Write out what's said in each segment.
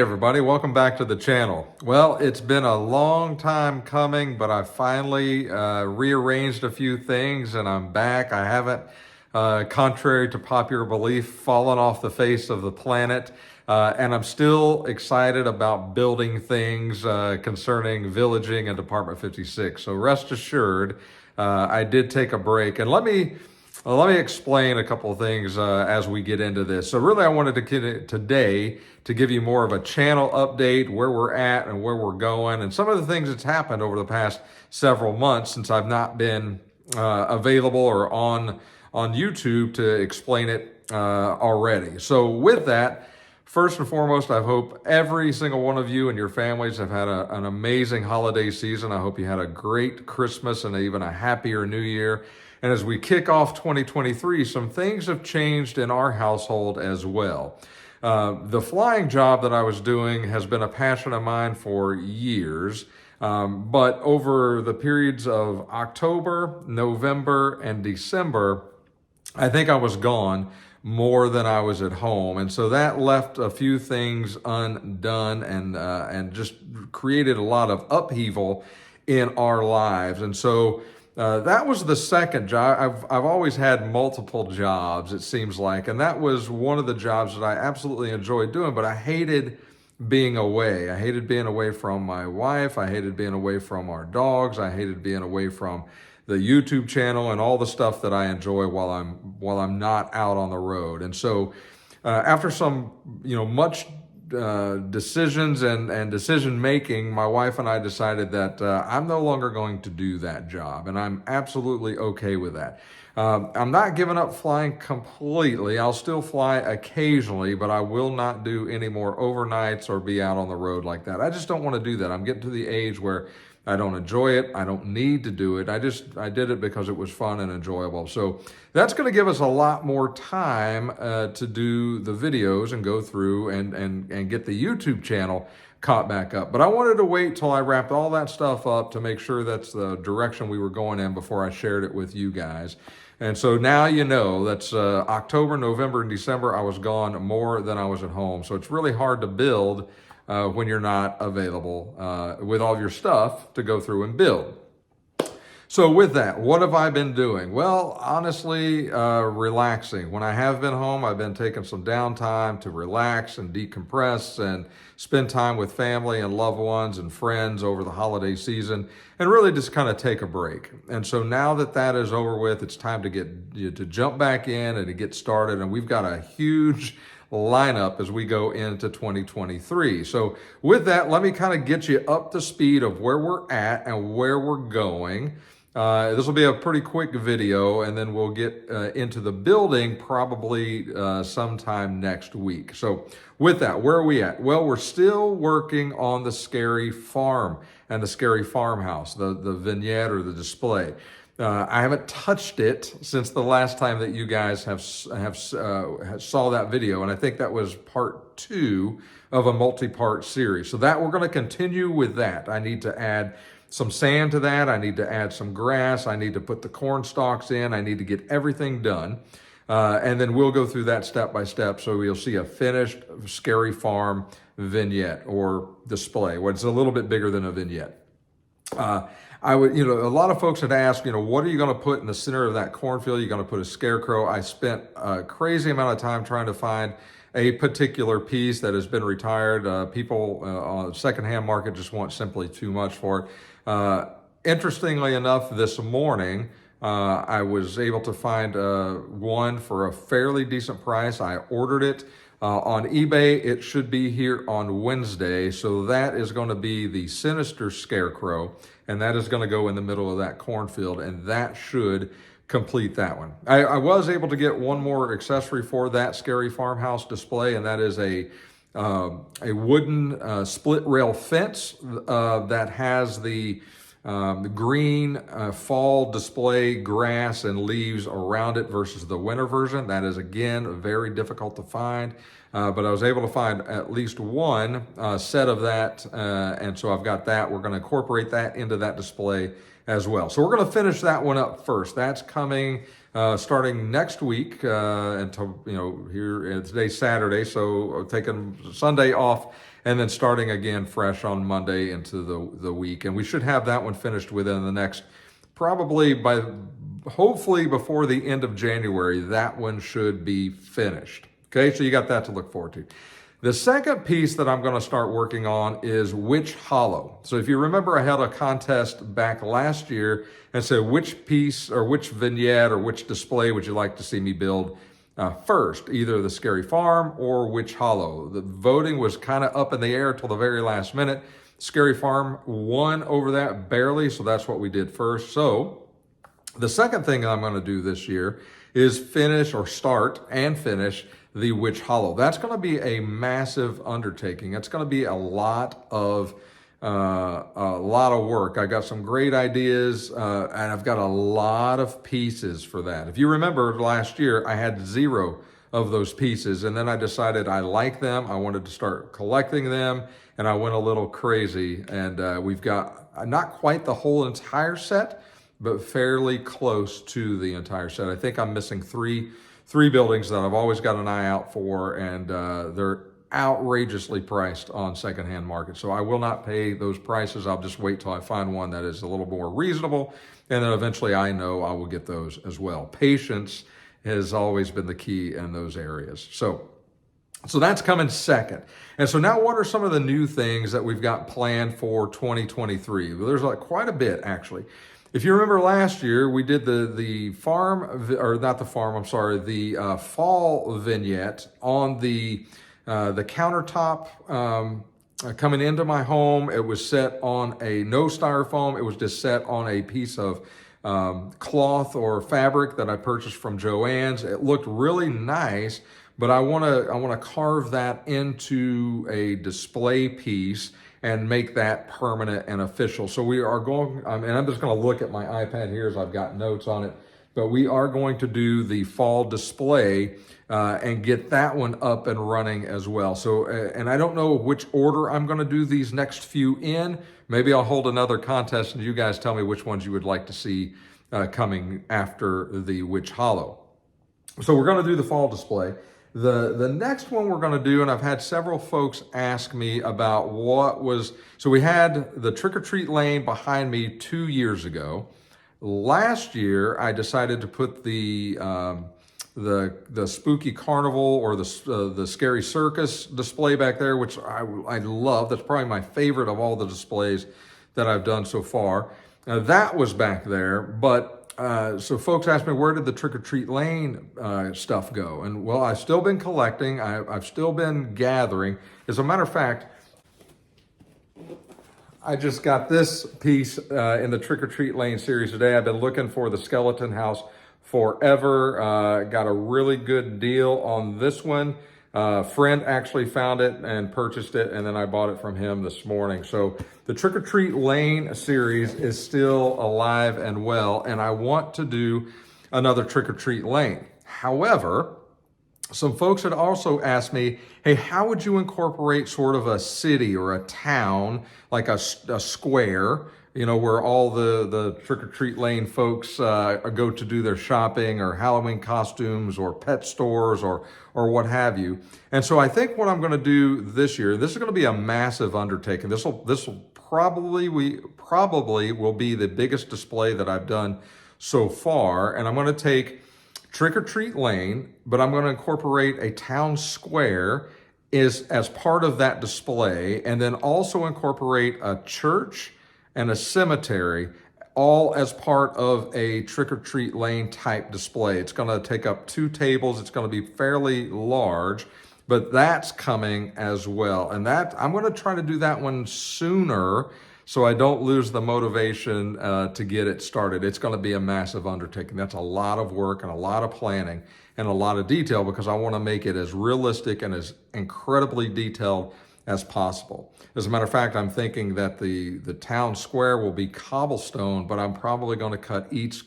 everybody, welcome back to the channel. Well, it's been a long time coming, but I finally rearranged a few things and I'm back. I haven't, contrary to popular belief, fallen off the face of the planet. And I'm still excited about building things concerning villaging and Department 56. So rest assured, I did take a break. And let me explain a couple of things as we get into this. So really, I wanted to get today to give you more of a channel update, where we're at and where we're going, and some of the things that's happened over the past several months since I've not been available or on YouTube to explain it already. So with that, first and foremost, I hope every single one of you and your families have had an amazing holiday season. I hope you had a great Christmas and even a happier New Year. And as we kick off 2023, some things have changed in our household as well. The flying job that I was doing has been a passion of mine for years, but over the periods of October, November, and December, I think I was gone more than I was at home. And so that left a few things undone and just created a lot of upheaval in our lives. And so that was the second job. I've always had multiple jobs, it seems like, and that was one of the jobs that I absolutely enjoyed doing, but I hated being away. I hated being away from my wife. I hated being away from our dogs. I hated being away from the YouTube channel and all the stuff that I enjoy while I'm not out on the road. And so after some, much decisions and decision making, my wife and I decided that I'm no longer going to do that job, and I'm absolutely okay with that. I'm not giving up flying completely. I'll still fly occasionally, but I will not do any more overnights or be out on the road like that. I just don't want to do that. I'm getting to the age where I don't enjoy it. I don't need to do it. I did it because it was fun and enjoyable. So that's going to give us a lot more time to do the videos and go through and get the YouTube channel caught back up. But I wanted to wait till I wrapped all that stuff up to make sure that's the direction we were going in before I shared it with you guys. And so now you know that's October, November, and December I was gone more than I was at home. So it's really hard to build when you're not available with all of your stuff to go through and build. So with that, what have I been doing? Well, honestly, relaxing. When I have been home, I've been taking some downtime to relax and decompress and spend time with family and loved ones and friends over the holiday season and really just kind of take a break. And so now that that is over with, it's time to jump back in and to get started. And we've got a huge lineup as we go into 2023. So with that, let me kind of get you up to speed of where we're at and where we're going. This will be a pretty quick video, and then we'll get into the building probably sometime next week. So with that, where are we at? Well, we're still working on the Scary Farm and the Scary Farmhouse, the vignette or the display. I haven't touched it since the last time that you guys have saw that video, and I think that was part 2 of a multi-part series. So that we're going to continue with that. I need to add some sand to that. I need to add some grass. I need to put the corn stalks in. I need to get everything done, and then we'll go through that step by step. So you'll see a finished Scary Farm vignette or display. Well, it's a little bit bigger than a vignette. I would, a lot of folks had asked, what are you going to put in the center of that cornfield? You're going to put a scarecrow. I spent a crazy amount of time trying to find a particular piece that has been retired. People on the secondhand market just want simply too much for it. Interestingly enough, this morning, I was able to find one for a fairly decent price. I ordered it. On eBay, it should be here on Wednesday. So that is going to be the Sinister Scarecrow, and that is going to go in the middle of that cornfield, and that should complete that one. I was able to get one more accessory for that Scary Farmhouse display, and that is a wooden split rail fence that has the green fall display grass and leaves around it versus the winter version. That is, again, very difficult to find, but I was able to find at least one set of that, and so I've got that. We're going to incorporate that into that display as well. So we're going to finish that one up first. That's coming starting next week until, here, today's Saturday, so taking Sunday off and then starting again fresh on Monday into the week. And we should have that one finished within the next, hopefully before the end of January, that one should be finished. Okay, so you got that to look forward to. The second piece that I'm going to start working on is Witch Hollow. So if you remember, I had a contest back last year and said which piece or which vignette or which display would you like to see me build first, either the Scary Farm or Witch Hollow. The voting was kind of up in the air till the very last minute. Scary Farm won over that barely, so that's what we did first. So the second thing I'm going to do this year is start and finish the Witch Hollow. That's going to be a massive undertaking. It's going to be a lot of work. I got some great ideas, and I've got a lot of pieces for that. If you remember last year, I had 0 of those pieces, and then I decided I like them. I wanted to start collecting them, and I went a little crazy. And we've got not quite the whole entire set, but fairly close to the entire set. I think I'm missing three buildings that I've always got an eye out for, and they're outrageously priced on secondhand market. So I will not pay those prices. I'll just wait till I find one that is a little more reasonable, and then eventually I know I will get those as well. Patience has always been the key in those areas. So that's coming second. And so now what are some of the new things that we've got planned for 2023? Well, there's quite a bit, actually. If you remember last year, we did the fall vignette on the countertop coming into my home. It was set on no styrofoam. It was just set on a piece of cloth or fabric that I purchased from Joann's. It looked really nice, but I want to carve that into a display piece and make that permanent and official. So we are going, and I'm just going to look at my iPad here as I've got notes on it, but we are going to do the fall display and get that one up and running as well. So, and I don't know which order I'm going to do these next few in. Maybe I'll hold another contest and you guys tell me which ones you would like to see coming after the Witch Hollow. So we're going to do the fall display. The next one we're going to do, and I've had several folks ask me about so we had the Trick or Treat Lane behind me 2 years ago. Last year, I decided to put the Spooky Carnival or the Scary Circus display back there, which I love. That's probably my favorite of all the displays that I've done so far. That was back there, but so folks ask me, where did the Trick or Treat Lane stuff go? And well, I've still been collecting. I've still been gathering. As a matter of fact, I just got this piece in the Trick or Treat Lane series today. I've been looking for the Skeleton House forever. Got a really good deal on this one. Friend actually found it and purchased it, and then I bought it from him this morning. So the Trick or Treat Lane series is still alive and well, and I want to do another Trick or Treat Lane. However, some folks had also asked me, hey, how would you incorporate sort of a city or a town, like a square, where all the Trick-or-Treat Lane folks go to do their shopping or Halloween costumes or pet stores or what have you. And so I think what I'm going to do this year, this is going to be a massive undertaking. This will probably will be the biggest display that I've done so far. And I'm going to take Trick-or-Treat Lane, but I'm going to incorporate a town square as part of that display, and then also incorporate a church and a cemetery, all as part of a Trick-or-Treat Lane type display. It's going to take up 2 tables. It's going to be fairly large, but that's coming as well. And that I'm going to try to do that one sooner so I don't lose the motivation to get it started. It's going to be a massive undertaking. That's a lot of work and a lot of planning and a lot of detail, because I want to make it as realistic and as incredibly detailed as possible. As a matter of fact, I'm thinking that the town square will be cobblestone, but I'm probably going to cut each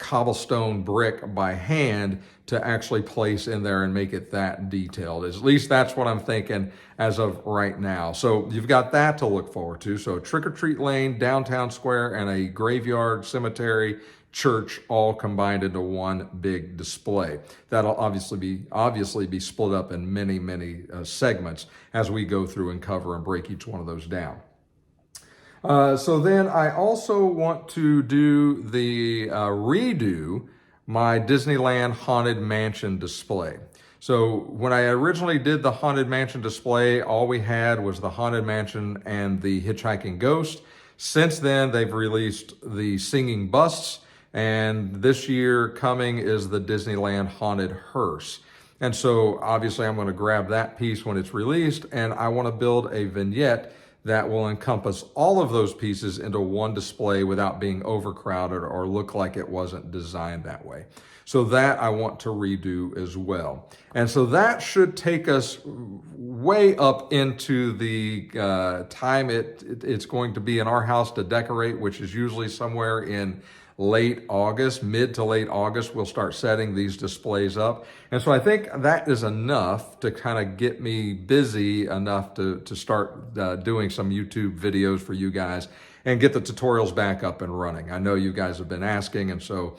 cobblestone brick by hand to actually place in there and make it that detailed. At least that's what I'm thinking as of right now. So you've got that to look forward to. So Trick or Treat Lane, Downtown Square, and a graveyard, cemetery, church all combined into one big display. That'll obviously be split up in many segments as we go through and cover and break each one of those down. So then I also want to do the redo my Disneyland Haunted Mansion display. So when I originally did the Haunted Mansion display, all we had was the Haunted Mansion and the Hitchhiking Ghost. Since then, they've released the Singing Busts, and this year coming is the Disneyland Haunted Hearse. And so obviously I'm going to grab that piece when it's released, and I want to build a vignette that will encompass all of those pieces into one display without being overcrowded or look like it wasn't designed that way. So that I want to redo as well. And so that should take us way up into the time it's going to be in our house to decorate, which is usually somewhere in late August, mid to late August, we'll start setting these displays up. And so I think that is enough to kind of get me busy enough to start doing some YouTube videos for you guys and get the tutorials back up and running. I know you guys have been asking, and so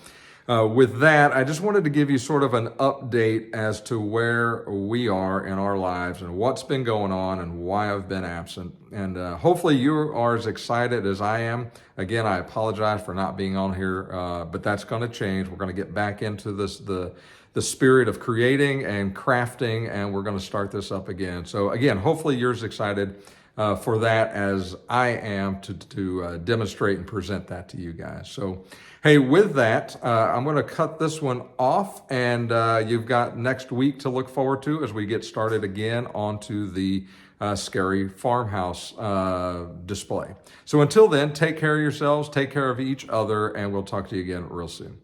with that, I just wanted to give you sort of an update as to where we are in our lives and what's been going on and why I've been absent. And hopefully you are as excited as I am. Again, I apologize for not being on here, but that's going to change. We're going to get back into the spirit of creating and crafting, and we're going to start this up again. So again, hopefully you're as excited for that as I am to demonstrate and present that to you guys. So, hey, with that, I'm going to cut this one off, and you've got next week to look forward to as we get started again onto the Scary Farmhouse display. So until then, take care of yourselves, take care of each other, and we'll talk to you again real soon.